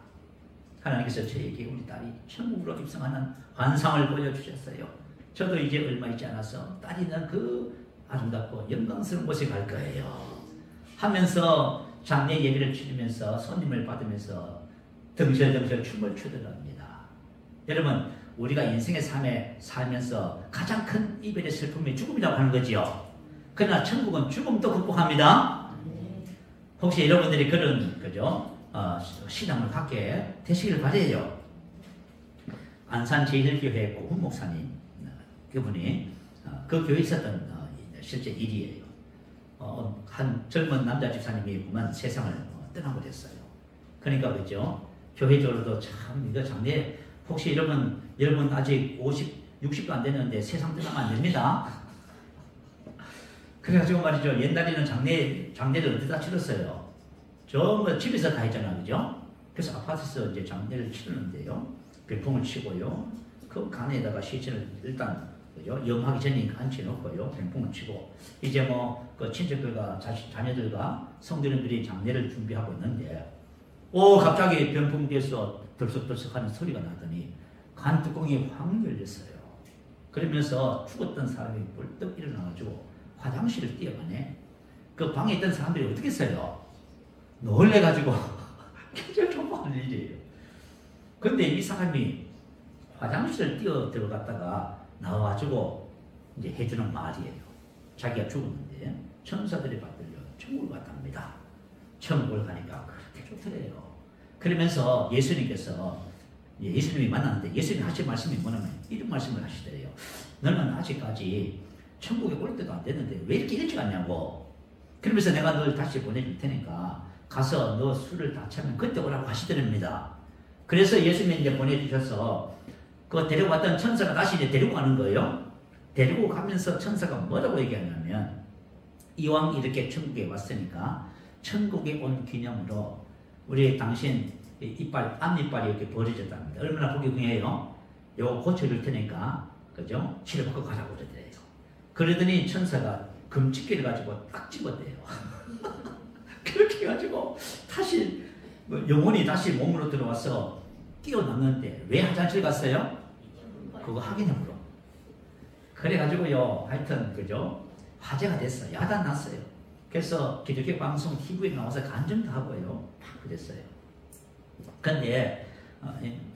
Speaker 1: 하나님께서 저에게 우리 딸이 천국으로 입성하는 환상을 보여주셨어요. 저도 이제 얼마 있지 않아서 딸이 있는 그 아름답고 영광스러운 곳에 갈 거예요. 하면서 장례 예배를 치르면서 손님을 받으면서 덩실덩실 춤을 추더랍니다. 여러분 우리가 인생의 삶에 살면서 가장 큰 이별의 슬픔이 죽음이라고 하는 거지요. 그러나 천국은 죽음도 극복합니다. 혹시 여러분들이 그런 그죠? 신앙을 갖게 되시길 바라요. 안산 제1교회 고훈 목사님 그분이 그 교회에 있었던 실제 일이에요. 한 젊은 남자 집사님이 보면 세상을 떠나버렸어요. 그러니까 그죠? 교회적으로도 참 이거 장례 혹시 여러분 아직 50, 60도 안 됐는데 세상 떠나면 안 됩니다. 그래가지고 말이죠. 옛날에는 장례를 어디다 치렀어요? 저 집에서 다 했잖아, 그죠? 그래서 아파트에서 이제 장례를 치르는데요. 병풍을 치고요. 그 간에다가 시신을 일단 그죠? 염하기 전에 앉혀놓고요. 병풍을 치고 이제 그 친척들과 자녀들과 성도님들이 장례를 준비하고 있는데 갑자기 병풍 뒤에서 덜썩덜썩하는 소리가 나더니 간 뚜껑이 확 열렸어요. 그러면서 죽었던 사람이 벌떡 일어나가지고 화장실을 뛰어가네. 그 방에 있던 사람들이 어떻게 했어요? 놀래가지고 굉장히 조그마한 일이에요. 근데 이 사람이 화장실을 뛰어 들어갔다가 나와가지고 이제 해주는 말이에요. 자기가 죽었는데 천사들이 받들려 천국을 갔답니다. 천국을 가니까 그렇게 좋더래요. 그러면서 예수님이 만났는데 예수님이 하신 말씀이 뭐냐면 이런 말씀을 하시더래요. 너는 아직까지 천국에 올 때도 안 됐는데 왜 이렇게 일찍 왔냐고. 그러면서 내가 널 다시 보내줄 테니까 가서 너 술을 다 차면 그때 오라고 하시더랍니다. 그래서 예수님이 이제 보내주셔서 그 데리고 왔던 천사가 다시 이제 데리고 가는 거예요. 데리고 가면서 천사가 뭐라고 얘기하냐면 이왕 이렇게 천국에 왔으니까 천국에 온 기념으로 우리 당신 앞니빨이 이렇게 벌어졌답니다. 얼마나 보기 궁해요. 요거 고쳐줄 테니까 그죠? 치료받고 가라고 그러더래요. 그러더니 천사가 금집게를 가지고 딱 집었대요. 그렇게 해가지고 다시 영혼이 다시 몸으로 들어와서 뛰어났는데 왜 화장실 갔어요? 그거 확인해보러. 그래가지고요 하여튼 그죠? 화제가 됐어요. 야단 났어요. 그래서 기독교 방송 TV에 나와서 간증도 하고요. 그랬어요. 근데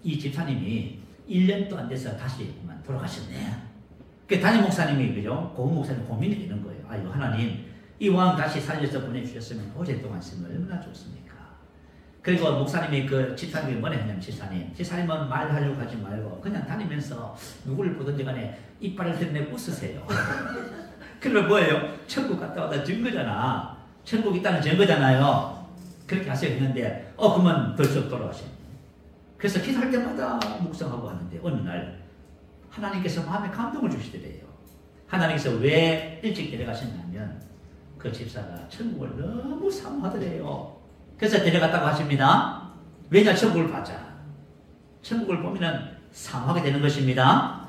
Speaker 1: 이 집사님이 1년도 안 돼서 다시 돌아가셨네. 그 담임 목사님이 그죠? 고은 목사님 고민이 되는 거예요. 아유 하나님 이왕 다시 살려서 보내주셨으면 오랫동안 있으면 얼마나 좋습니까? 그리고 목사님이 그 집사님이 뭐라 했냐면 집사님은 말하려고 하지 말고 그냥 다니면서 누구를 보든지 간에 이빨을 드러내 웃으세요. 그러면 뭐예요? 천국 갔다 와다 증거잖아. 천국이 있다는 증거잖아요. 그렇게 하세요 했는데 그러면 벌써 돌아가시네. 그래서 기도할 때마다 묵상하고 하는데 어느 날 하나님께서 마음에 감동을 주시더래요. 하나님께서 왜 일찍 데려가셨냐면 그 집사가 천국을 너무 사모하더래요. 그래서 데려갔다고 하십니다. 왜냐? 천국을 가자. 천국을 보면은 사모하게 되는 것입니다.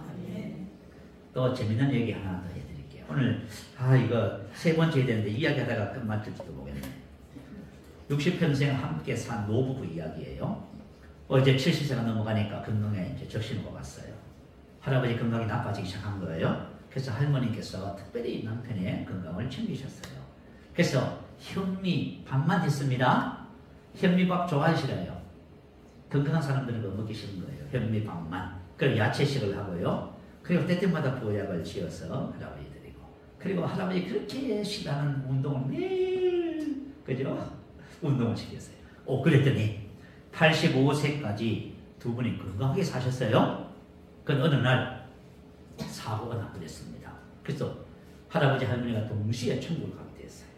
Speaker 1: 또 재밌는 얘기 하나 더 해드릴게요. 오늘 이거 세 번째 해야 되는데 이야기하다가 끝마칠지도 모르겠네. 60평생 함께 산 노부부 이야기예요. 이제 70세가 넘어가니까 건강에 이제 적신호가 왔어요. 할아버지 건강이 나빠지기 시작한 거예요. 그래서 할머니께서 특별히 남편의 건강을 챙기셨어요. 그래서 현미밥만 했습니다. 현미밥 좋아하시래요. 건강한 사람들은 그거 먹기 싫은 거예요. 현미밥만. 그리고 야채식을 하고요. 그리고 때때마다 보약을 지어서 할아버지 드리고. 그리고 할아버지 그렇게 싫어하는 운동을 매일, 그죠? 운동을 시켰어요. 그랬더니 85세까지 두 분이 건강하게 사셨어요. 그 어느 날 사고가 나버렸습니다. 그래서 할아버지 할머니가 동시에 천국을 가게 됐어요.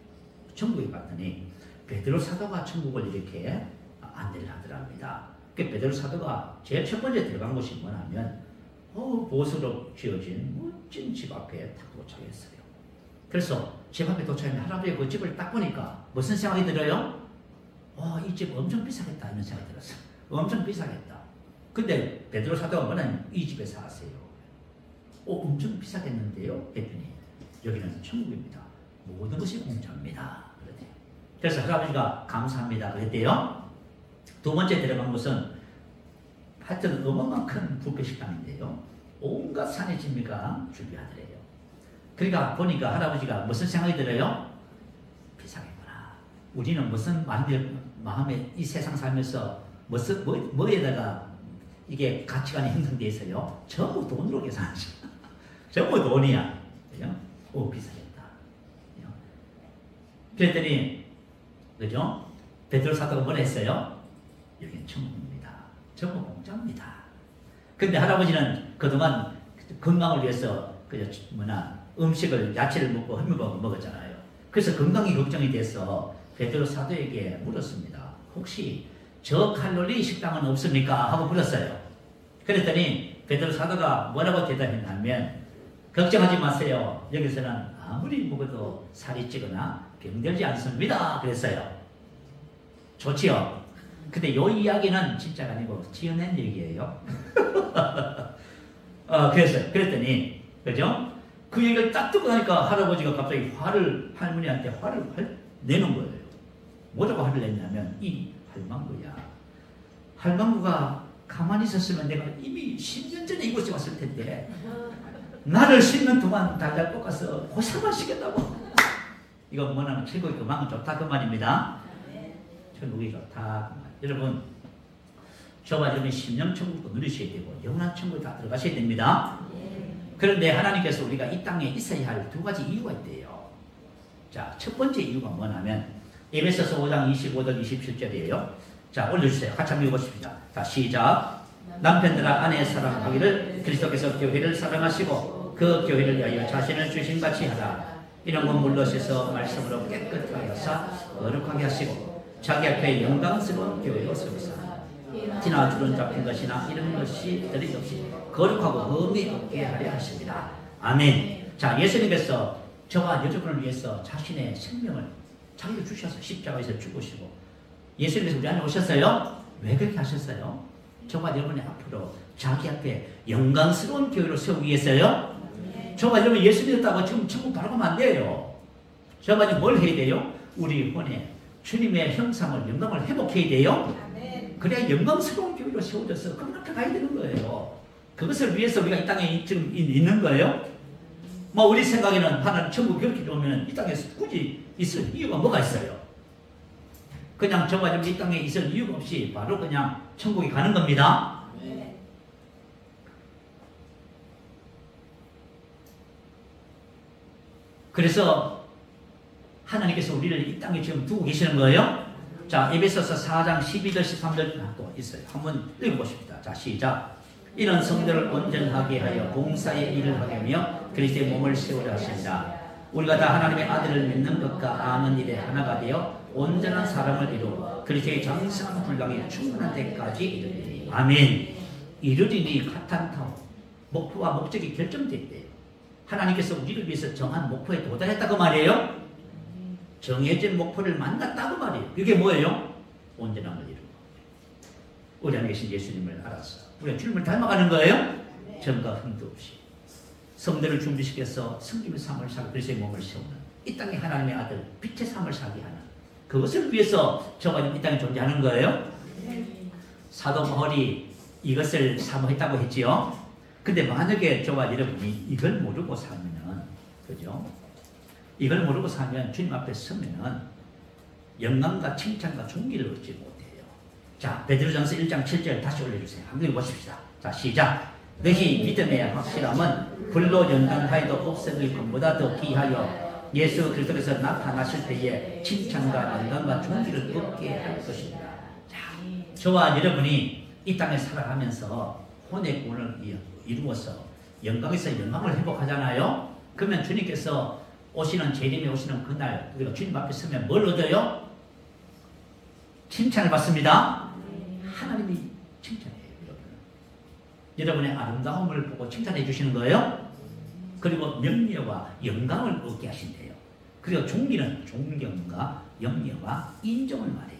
Speaker 1: 천국에 갔더니 베드로 사도가 천국을 이렇게 안내를 하더랍니다. 그 베드로 사도가 제일 첫 번째 들어간 곳이 뭐냐면 보석으로 지어진 멋진 집 앞에 딱 도착했어요. 그래서 집 앞에 도착하면 할아버지 그 집을 딱 보니까 무슨 생각이 들어요? 이 집 엄청 비싸겠다 이런 생각이 들었어요. 엄청 비싸겠다. 근데 베드로 사도가 뭐냐면 이 집에 사세요. 엄청 비싸겠는데요? 했더니 여기는 천국입니다. 모든 것이 공짜입니다. 그랬대요. 그래서 할아버지가 감사합니다. 그랬대요. 두 번째 데려간 곳은 하여튼 어마어마한 큰 뷔페 식당인데요. 온갖 산의 진미가 준비하더래요. 그러니까 보니까 할아버지가 무슨 생각이 들어요? 비싸겠구나. 우리는 무슨 마음에 이 세상 살면서 뭐에다가 이게 가치관이 형성되어 있어요? 전부 돈으로 계산하죠. 전부 돈이야. 그죠? 비싸겠다. 그랬더니, 그죠? 베드로 사도가 뭐라 했어요? 여기는 천국입니다. 전부 공짜입니다. 근데 할아버지는 그동안 건강을 위해서 음식을 야채를 먹고 현미밥을 먹었잖아요. 그래서 건강이 걱정이 돼서 베드로 사도에게 물었습니다. 혹시 저칼로리 식당은 없습니까? 하고 물었어요. 그랬더니 베드로 사도가 뭐라고 대답했냐면 걱정하지 마세요. 여기서는 아무리 먹어도 살이 찌거나 병들지 않습니다. 그랬어요. 좋지요? 근데 이 이야기는 진짜가 아니고 지어낸 얘기예요. 그랬더니, 그죠? 그 얘기를 딱 듣고 나니까 할아버지가 갑자기 할머니한테 화를 내는 거예요. 뭐라고 화를 냈냐면, 이 할망구야. 할망구가 가만히 있었으면 내가 이미 10년 전에 이곳에 왔을 텐데, 나를 10년 동안 달달 볶아서 고생만 시켰다고. 이거 뭐냐면 천국이 그만큼 좋다 그 말입니다. 천국이 좋다 그 말. 여러분, 저와 여러분이 심령 천국도 누리셔야 되고 영원한 천국에 다 들어가셔야 됩니다. 그런데 하나님께서 우리가 이 땅에 있어야 할 두 가지 이유가 있대요. 자, 첫 번째 이유가 뭐냐면 에베소서 5장 25절 27절이에요. 자, 올려주세요. 같이 한번 읽어보십시다. 자, 시작. 남편들아 아내의 사랑하기를 그리스도께서 교회를 사랑하시고 그 교회를 위하여 자신을 주신같이 하라. 이런 건 물러서서 말씀으로 깨끗하게 하사 거룩하게 하시고 자기 앞에 영광스러운 교회로 세우사 지나 주름 잡힌 것이나 이런 것이 들이 없이 거룩하고 흠이 없게 하려 하십니다. 아멘. 자, 예수님께서 저와 여러분을 위해서 자신의 생명을 자기가 주셔서 십자가에서 죽으시고 예수님께서 우리 안에 오셨어요. 왜 그렇게 하셨어요? 저와 여러분의 앞으로 자기 앞에 영광스러운 교회로 세우기 위해서요. 저와 여러분 예수 믿었다고 지금 천국 바로 가면 안 돼요. 저와 지금 뭘 해야 돼요? 우리 혼에 주님의 형상을 영광을 회복해야 돼요. 그래야 영광스러운 교회로 세워져서 그렇게 가야 되는 거예요. 그것을 위해서 우리가 이 땅에 지금 있는 거예요. 우리 생각에는 하나님 천국 그렇게 오면 이 땅에서 굳이 있을 이유가 뭐가 있어요? 그냥 저와 여러분 이 땅에 있을 이유가 없이 바로 그냥 천국에 가는 겁니다. 그래서 하나님께서 우리를 이 땅에 지금 두고 계시는 거예요. 자, 에베소서 4장 12절 13절 또 있어요. 한번 읽어보십시다. 자, 시작. 이는 성도를 온전하게 하여 봉사의 일을 하게 하며 그리스도의 몸을 세우려 하십니다. 우리가 다 하나님의 아들을 믿는 것과 아는 일에 하나가 되어 온전한 사람을 이루고 그리스도의 장성한 분량이 충분한 데까지 이르리니. 아멘. 이르리니 카탄타오. 목표와 목적이 결정됐대요. 하나님께서 우리를 위해서 정한 목표에 도달했다고 말이에요. 정해진 목표를 만났다고 말이에요. 이게 뭐예요? 온전함을 이루고 우리 안에 계신 예수님을 알아서 우리가 주님을 닮아가는 거예요. 점과 흠도 없이 성도를 준비시켜서 성김의 삶을 살고 그리스도의 몸을 세우는 이 땅에 하나님의 아들 빛의 삶을 살게 하는 그것을 위해서 저가 이 땅에 존재하는 거예요. 사도 바울이 이것을 사모했다고 했지요. 근데 만약에 저와 여러분이 이걸 모르고 살면은, 그죠? 이걸 모르고 살면 주님 앞에 서면은 영광과 칭찬과 존귀를 얻지 못해요. 자, 베드로전서 1장 7절 다시 올려주세요. 한번 보십시다. 자, 시작. 너희 믿음의 확실함은 불로 연단하여도 없어질 것보다 더 귀하여 예수 그리스도께서 나타나실 때에 칭찬과 영광과 존귀를 얻게 할 것입니다. 자, 저와 여러분이 이 땅에 살아가면서 혼의 구원을 이루어서 영광에서 영광을 회복하잖아요. 그러면 주님께서 오시는 재림에 오시는 그날 우리가 주님 앞에 서면 뭘 얻어요? 칭찬을 받습니다. 하나님이 칭찬해요. 여러분의 아름다움을 보고 칭찬해 주시는 거예요. 그리고 명예와 영광을 얻게 하신대요. 그리고 존귀는 존경과 영예와 인정을 말해요.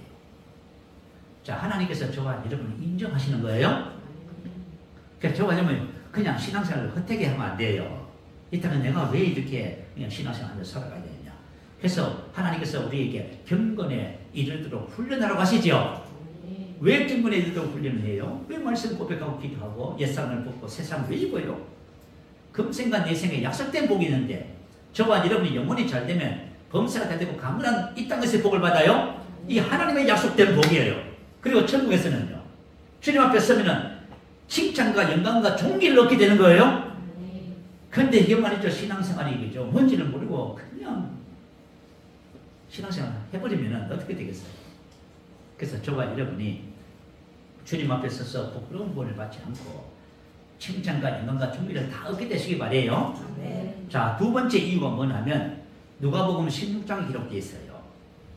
Speaker 1: 자, 하나님께서 저와 여러분을 인정하시는 거예요. 그래서 저와 여러분 그냥 신앙생활을 헛되게 하면 안 돼요. 이 땅에 내가 왜 이렇게 그냥 신앙생활을 살아가야 되느냐. 그래서 하나님께서 우리에게 경건에 이르도록 훈련하라고 하시죠. 왜 경건에 이르도록 훈련을 해요? 왜 말씀 고백하고 기도하고 옛사람을 벗고 새사람을 왜 입어요? 금생과 내생에 약속된 복이 있는데 저와 여러분이 영혼이 잘 되면 범사가 잘 되고 강건한 이 땅에서의 복을 받아요. 이 하나님의 약속된 복이에요. 그리고 천국에서는요. 주님 앞에 서면은 칭찬과 영광과 존귀를 얻게 되는 거예요. 근데 이게 말이죠. 신앙생활이 이거죠. 뭔지를 모르고 그냥 신앙생활 해버리면 어떻게 되겠어요? 그래서 저와 여러분이 주님 앞에 서서 부끄러운 구원을 받지 않고 칭찬과 영광과 존귀를 다 얻게 되시기 바래요. 자, 두 번째 이유가 뭐냐면 누가복음 16장에 기록되어 있어요.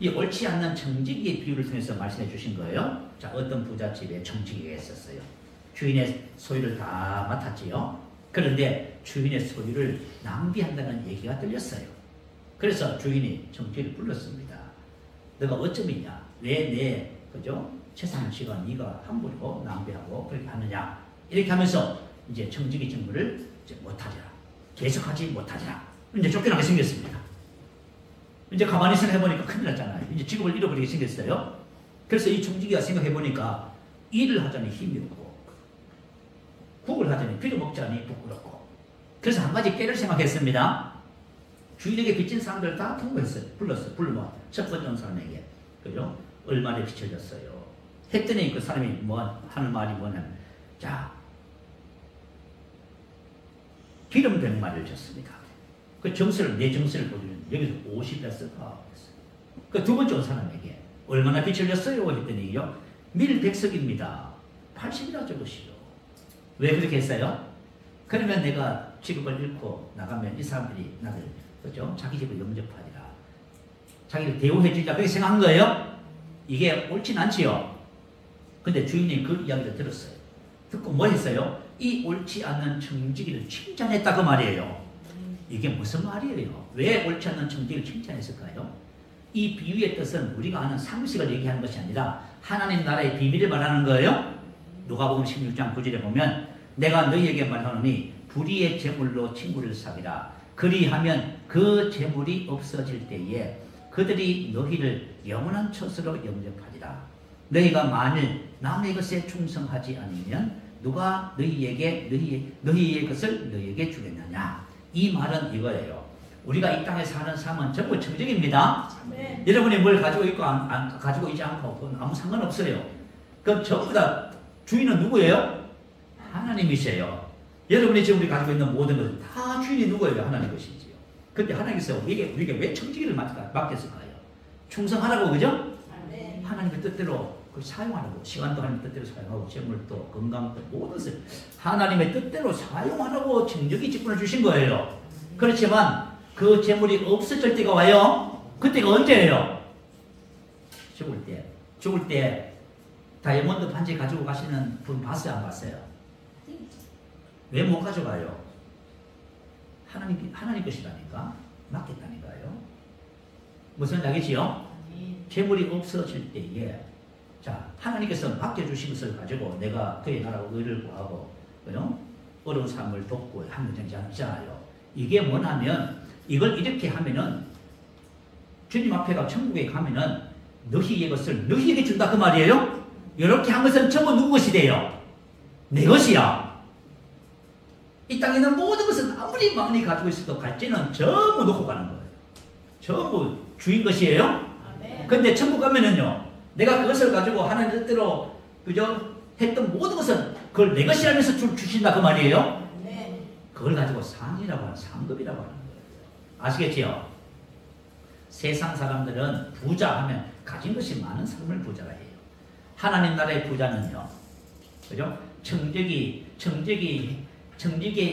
Speaker 1: 이 옳지 않는 청지기의 비유를 통해서 말씀해 주신 거예요. 자, 어떤 부잣집에 청지기가 있었어요. 주인의 소유를 다 맡았지요. 그런데 주인의 소유를 낭비한다는 얘기가 들렸어요. 그래서 주인이 청지기를 불렀습니다. 너가 어쩌면이냐? 왜 내 그죠? 재산 시간 네가 함부로 낭비하고 그렇게 하느냐? 이렇게 하면서 이제 청지기 직무를 이제 못하리라. 계속하지 못하리라. 이제 쫓겨나게 생겼습니다. 이제 가만히 생각해보니까 큰일 났잖아요. 이제 직업을 잃어버리게 생겼어요. 그래서 이 청지기가 생각해보니까 일을 하자니 힘이 없고 국을 하자니 빌어먹자니 부끄럽고 그래서 한 가지 깨를 생각했습니다. 주인에게 빚진 사람들 다 통보했어요. 불러서 첫 번째 온 사람에게 그죠? 얼마나 빚을 졌어요. 했더니 그 사람이 뭐 하는 말이 뭐냐면 자 기름 100마리를 줬습니다. 그 정수를 내 정수를 보여주면 여기서 50배 썼다. 그 두 번째 온 사람에게 얼마나 빚을 졌어요? 했더니요 밀 100석입니다. 80이라 적으시오. 왜 그렇게 했어요? 그러면 내가 직업을 잃고 나가면 이 사람들이 나를 그죠? 자기 집을 영접하리라. 자기를 대우해 주리라. 그렇게 생각한 거예요? 이게 옳진 않지요. 근데 주인이 그 이야기를 들었어요. 듣고 뭐 했어요? 이 옳지 않는 청지기를 칭찬했다고 말이에요. 이게 무슨 말이에요? 왜 옳지 않는 청지기를 칭찬했을까요? 이 비유의 뜻은 우리가 아는 상식을 얘기하는 것이 아니라 하나님 나라의 비밀을 말하는 거예요. 누가복음 16장 9절에 보면 내가 너희에게 말하노니 불의의 재물로 친구를 사귀라. 그리하면 그 재물이 없어질 때에 그들이 너희를 영원한 처소로 영접하리라. 너희가 만일 남의 것에 충성하지 않으면 누가 너희의 것을 너희에게 주겠느냐. 이 말은 이거예요. 우리가 이 땅에 사는 삶은 전부 청정입니다. 네. 여러분이 뭘 가지고 있고 안 가지고 있지 않고 아무 상관없어요. 그럼 전부 다 주인은 누구예요? 하나님이세요. 여러분이 지금 우리 가지고 있는 모든 것은 다 주인이 누구예요? 하나님 것이지요. 그런데 하나님께서 우리에게 왜 청지기를 맡겼을까요? 충성하라고, 그죠? 네. 하나님의 뜻대로 그걸 사용하라고. 시간도 하나님의 뜻대로 사용하고 재물도 건강도 모든 것을 하나님의 뜻대로 사용하라고 청지기 직분을 주신 거예요. 그렇지만 그 재물이 없어질 때가 와요. 그때가 언제예요? 죽을 때. 죽을 때 다이아몬드 반지 가지고 가시는 분 봤어요? 안 봤어요? 왜 못 가져가요? 하나님 것이라니까. 맡겠다니까요. 무슨 이야기지요? 재물이 없어질 때에 자, 하나님께서 맡겨주신 것을 가지고 내가 그의 나라 의를 구하고 어려운 삶을 돕고 하는 문제지 않잖아요. 이게 뭐냐면 이걸 이렇게 하면은 주님 앞에가 천국에 가면은 너희의 것을 너희에게 준다 그 말이에요. 이렇게 한 것은 전부 누구 것이 돼요? 내 것이야. 이 땅에 있는 모든 것은 아무리 많이 가지고 있어도 갈지는 전부 놓고 가는 거예요. 전부 주인 것이에요. 근데 천국 가면은요, 내가 그것을 가지고 하나님 뜻대로 그저 했던 모든 것은 그걸 내 것이라면서 주신다 그 말이에요. 그걸 가지고 상이라고 하는 상급이라고 하는 거예요. 아시겠지요? 세상 사람들은 부자 하면 가진 것이 많은 사람을 부자라 해요. 하나님 나라의 부자는요, 그죠? 청지기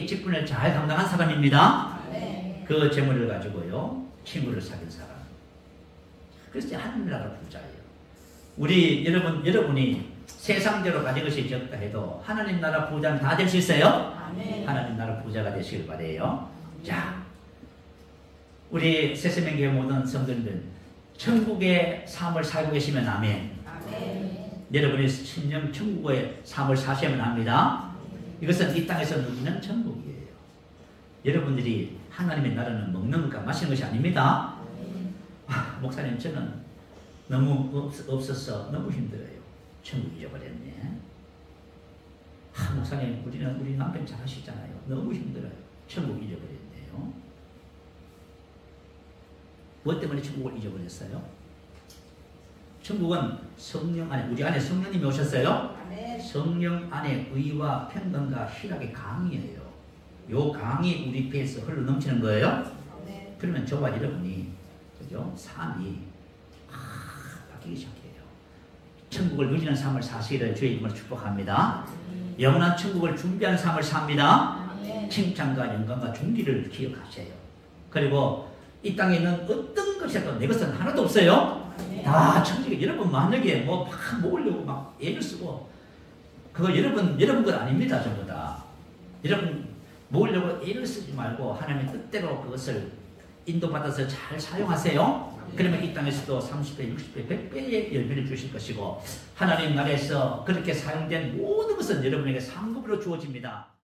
Speaker 1: 직분을 잘 감당한 사람입니다. 그 재물을 가지고요, 친구를 사귄 사람. 그래서 하나님 나라 부자예요. 여러분이 세상대로 가진 것이 적다 해도 하나님 나라 부자는 다 될 수 있어요? 하나님 나라 부자가 되시길 바래요. 자, 우리 새세명교회 모든 성도님들 천국의 삶을 살고 계시면 아멘. 여러분이 신령 천국의 삶을 사시면 합니다. 이것은 이 땅에서 누리는 천국이에요. 여러분들이 하나님의 나라는 먹는 것과 마시는 것이 아닙니다. 목사님 저는 너무 없어서 너무 힘들어요. 천국 잊어버렸네. 목사님 우리 남편 잘하시잖아요. 너무 힘들어요. 천국 잊어버렸네요. 뭐 때문에 천국을 잊어버렸어요? 천국은 성령 안에, 우리 안에 성령님이 오셨어요? 성령 안에 의와 평강과 희락의 강이에요. 요 강이 우리 배에서 흘러 넘치는 거예요. 그러면 저와 여러분이 그죠? 삶이 바뀌기 시작해요. 천국을 누리는 삶을 사시기를 주의 이름으로 축복합니다. 영원한 천국을 준비하는 삶을 삽니다. 칭찬과 영광과 존귀를 기억하세요. 그리고 이 땅에 있는 어떤 것이라도 내 것은 하나도 없어요. 다 천국에 여러분 만약에 막 모으려고 막 애를 쓰고 그거 여러분 것 아닙니다. 전부 다. 여러분 모으려고 애를 쓰지 말고 하나님의 뜻대로 그것을 인도받아서 잘 사용하세요. 그러면 이 땅에서도 30배, 60배, 100배의 열매를 주실 것이고 하나님 나라에서 그렇게 사용된 모든 것은 여러분에게 상급으로 주어집니다.